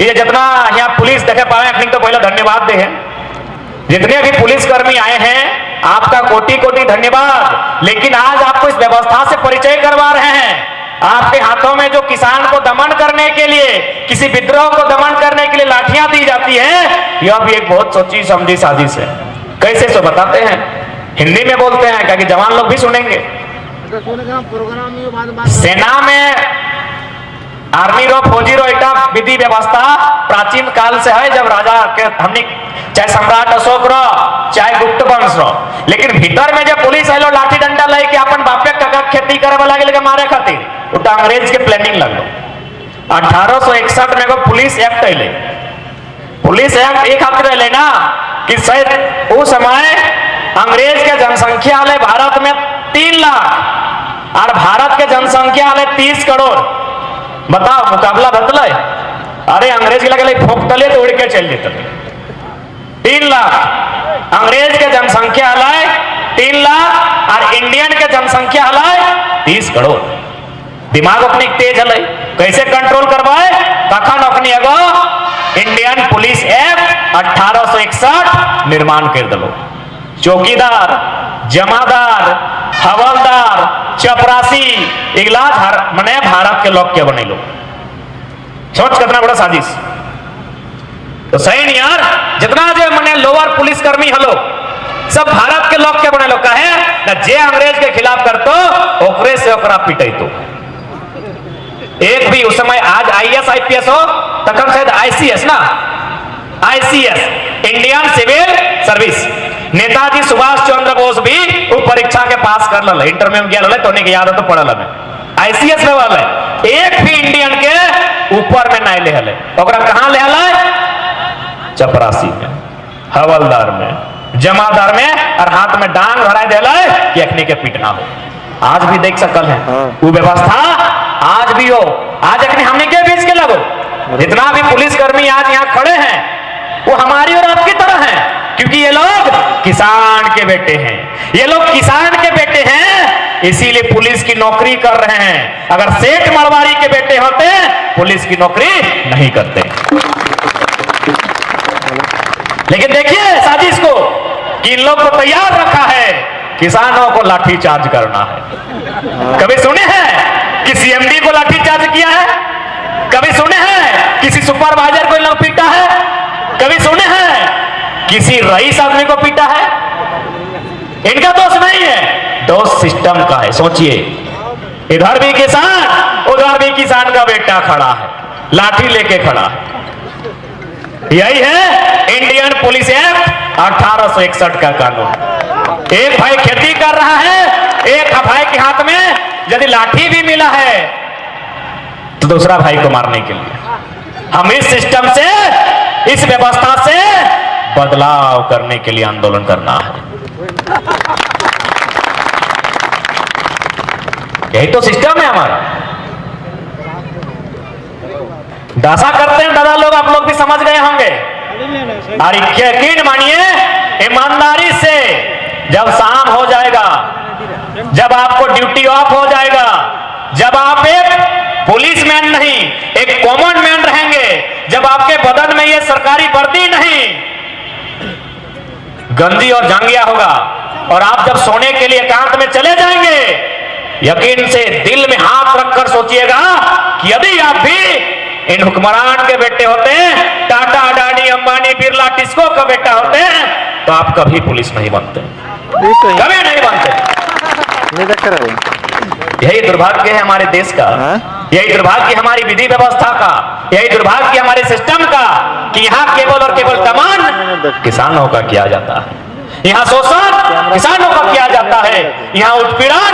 ये जितना यहाँ पुलिस देखे पाए अखनी तो पहले धन्यवाद दे हैं। जितने भी पुलिसकर्मी आए हैं आपका कोटि कोटि धन्यवाद। लेकिन आज आपको इस व्यवस्था से परिचय करवा रहे हैं। आपके हाथों में जो किसान को दमन करने के लिए, किसी विद्रोह को दमन करने के लिए लाठियां दी जाती है, यह भी एक बहुत सोची समझी साजिश है। कैसे सो बताते हैं, हिंदी में बोलते हैं क्योंकि जवान लोग भी सुनेंगे। सेना में आर्मी रो फौजी रो एक विधि व्यवस्था प्राचीन काल से है, जब राजा के हमने चाहे सम्राट अशोक रो चाहे गुप्त वंश रो। लेकिन भीतर में जब पुलिस आलो लाठी डंडा लेके अपन बापे काका खेती करे वाला के मारे खातिर, उल्टा अंग्रेज के प्लानिंग लगलो। 1861 में को पुलिस एक्ट अले। पुलिस एक्ट एक खातिर अले ना कि शायद उस समय अंग्रेज के जनसंख्या है भारत में 3 लाख और भारत के जनसंख्या है 30 करोड़। बताओ मुकाबला बदल। अरे अंग्रेज के लगे फोकतले तो उड़ के चल देते। 3 लाख अंग्रेज के जनसंख्या है 3 लाख और इंडियन के जनसंख्या है 30 करोड़। दिमाग अपनी तेज है, कैसे कंट्रोल करवाए? कखन अपनी एगो इंडियन पुलिस एक्ट 1861 निर्माण कर दलो। चौकीदार, जमादार, हवलदार, चपरासी इगलाज मने भारत के लोग के बने लो। सोच कितना बड़ा साजिश। तो सही नहीं यार, जितना जो मने लोअर पुलिस कर्मी हलो सब भारत के लोग के बने लो। कहे ना जे अंग्रेज के खिलाफ करतो ओकरे से ओकरा पिटे। तो एक भी उस समय, आज आईएएस आईपीएस हो तखन शायद आईसीएस ना, ICS Indian civil service. Netaji Subhash Chandra Bose भी वो परीक्षा के पास कर लले, इंटरव्यू में गया तो नहीं याद है तो पढ़ल में आईसीएस में वाले। एक भी इंडियन के ऊपर में नहीं ले हले। ओकरा कहां ले हले? चपरासी में, हवलदार में, जमादार में, और हाथ में डांग भरा देला कि अखनी के पीटना हो। आज भी देख सकल है वो व्यवस्था आज भी हो। आज अखनी हमने के बीच के लगो जितना भी पुलिसकर्मी आज यहाँ खड़े हैं वो हमारी और आपकी तरह हैं, क्योंकि ये लोग किसान के बेटे हैं। ये लोग किसान के बेटे हैं, इसीलिए पुलिस की नौकरी कर रहे हैं। अगर सेठ मरवारी के बेटे होते पुलिस की नौकरी नहीं करते। लेकिन देखिए साजिश को कि इन लोग को तैयार रखा है किसानों को लाठीचार्ज करना है। कभी सुने हैं कि सीएमडी को लाठीचार्ज किया है? कभी सुने हैं किसी सुपरवाइजर को इन लोग पीटा है? कभी सुने हैं किसी रईस आदमी को पीटा है? इनका दोष नहीं है, दोष सिस्टम का है। सोचिए, इधर भी किसान उधर भी किसान का बेटा खड़ा है, लाठी लेके खड़ा है। यही है इंडियन पुलिस एक्ट 1861 का कानून। एक भाई खेती कर रहा है, एक भाई के हाथ में यदि लाठी भी मिला है तो दूसरा भाई को मारने के लिए। हम इस सिस्टम से, इस व्यवस्था से बदलाव करने के लिए आंदोलन करना है। यही तो सिस्टम है हमारा। दासा करते हैं दादा लोग, आप लोग भी समझ गए होंगे। और यकीन मानिए, ईमानदारी से जब शाम हो जाएगा, जब आपको ड्यूटी ऑफ हो जाएगा, जब आप एक पुलिसमैन नहीं एक कॉमन मैन रहेंगे, जब आपके बदन में ये सरकारी वर्दी नहीं गंजी और जांगिया होगा और आप जब सोने के लिए एकांत में चले जाएंगे, यकीन से दिल में हाथ रखकर सोचिएगा कि यदि आप भी इन हुक्मरान के बेटे होते, टाटा, अडानी, अंबानी, बिरला, टिस्को का बेटा होते, तो आप कभी पुलिस नहीं बनते, कभी नहीं बनते। यही दुर्भाग्य है हमारे देश का, यही दुर्भाग्य हमारी विधि व्यवस्था का, यही दुर्भाग्य हमारे सिस्टम का कि यहाँ केवल और केवल दमन किसानों का किया जाता है, यहाँ शोषण किसानों का किया जाता है, यहाँ उत्पीड़न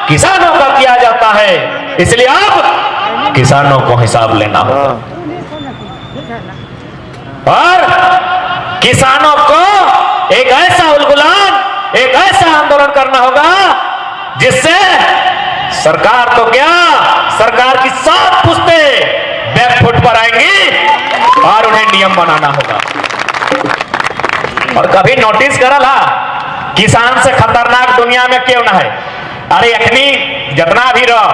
किसानों का किया जाता है। इसलिए अब किसानों को हिसाब लेना होगा और किसानों को एक ऐसा उलगुलान, एक ऐसा आंदोलन करना होगा जिससे सरकार तो क्या, सरकार की 7 पुश्तें बैकफुट पर आएंगी और उन्हें नियम बनाना होगा। और कभी नोटिस करला किसान से खतरनाक दुनिया में क्यों ना है? अरे अखनी जितना भी रहो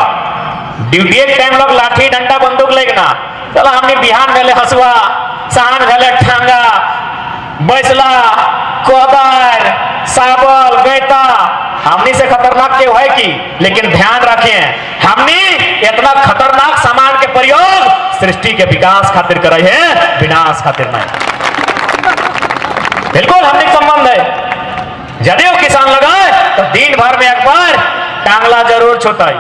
ड्यूटी के टाइम लोग लाठी डंडा बंदूक लेगना चलो हमने बिहान भेले हसुआ सहन भेले ठांगा बैसला कोदार साबल गैता हमनी से खतरनाक क्यों है कि लेकिन ध्यान रखें हमने इतना खतरनाक सामान के प्रयोग सृष्टि के विकास खातिर करे है विनाश खातिर नहीं। बिल्कुल हमने संबंध है यदि वो किसान लगाए तो दिन भर में एक बार टांगला जरूर छुटाई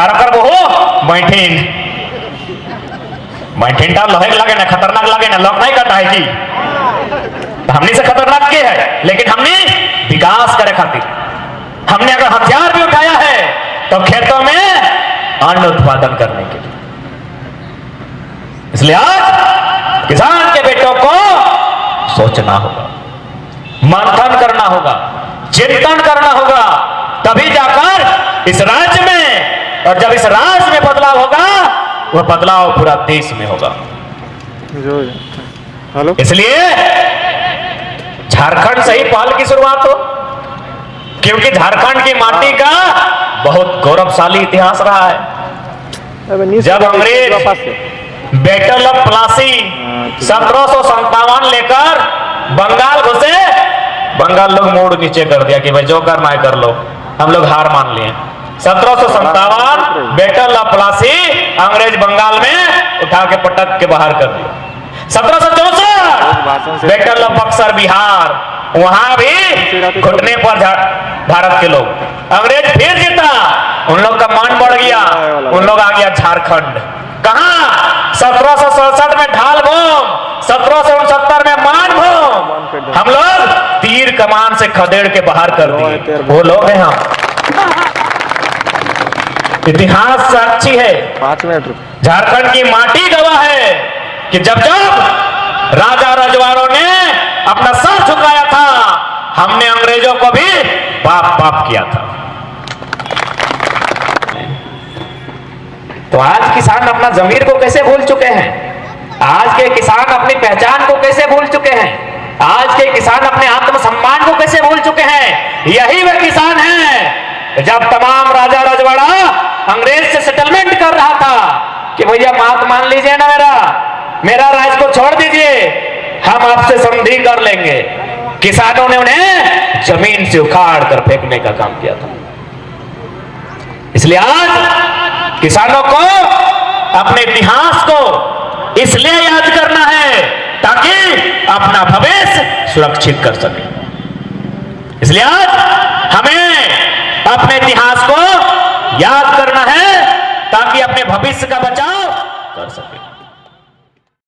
और अगर वो हो मैठीन टाल लोहे लगे ना खतरनाक लगे ना लोग नहीं करता है कि तो हमने से खतरनाक के है लेकिन हमने विकास करे खातिर हमने अगर हथियार भी उठाया है तो खेतों में अन्न उत्पादन करने के लिए। इसलिए आज किसान के बेटों को सोचना होगा, मंथन करना होगा, चिंतन करना होगा, तभी जाकर इस राज्य में और जब इस राज्य में बदलाव होगा वह बदलाव पूरा देश में होगा। हेलो इसलिए झारखंड से ही पहल की शुरुआत हो क्योंकि झारखंड की माटी का बहुत गौरवशाली इतिहास रहा है। जब अंग्रेज बैटल ऑफ प्लासी 1757 लेकर बंगाल घुसे बंगाल लोग मोड़ नीचे कर दिया कि भाई जो करना है कर लो हम लोग हार मान लिए। 1757 बैटल ऑफ प्लासी अंग्रेज बंगाल में उठा के पटक के बाहर कर दिया। 1764 बैटल ऑफ बक्सर बिहार वहां भी घुटने पर भारत के लोग अंग्रेज फिर जीता उन लोग का मान बढ़ गया उन लोग आ गया झारखंड। कहा 1767 में ढाल बम 1769 में मान बम हम लोग तीर कमान से खदेड़ के बाहर कर दिए वो लोग हैं हम। इतिहास साक्षी है 5 मिनट झारखंड की माटी गवाह है कि जब जब राजा रजवाड़ों ने अपना सर झुकाया था हमने अंग्रेजों को भी बाप बाप किया था। तो आज किसान अपना जमीर को कैसे भूल चुके हैं, आज के किसान अपनी पहचान को कैसे भूल चुके हैं, आज के किसान अपने आत्मसम्मान को कैसे भूल चुके हैं। यही वह किसान है जब तमाम राजा रजवाड़ा अंग्रेज से सेटलमेंट कर रहा था कि भैया बात मान लीजिए ना मेरा राज को छोड़ दीजिए हम आपसे संधि कर लेंगे। किसानों ने उन्हें जमीन से उखाड़ कर फेंकने का काम किया था। इसलिए आज किसानों को अपने इतिहास को इसलिए याद करना है ताकि अपना भविष्य सुरक्षित कर सके। इसलिए आज हमें अपने इतिहास को याद करना है ताकि अपने भविष्य का बचाव कर सके।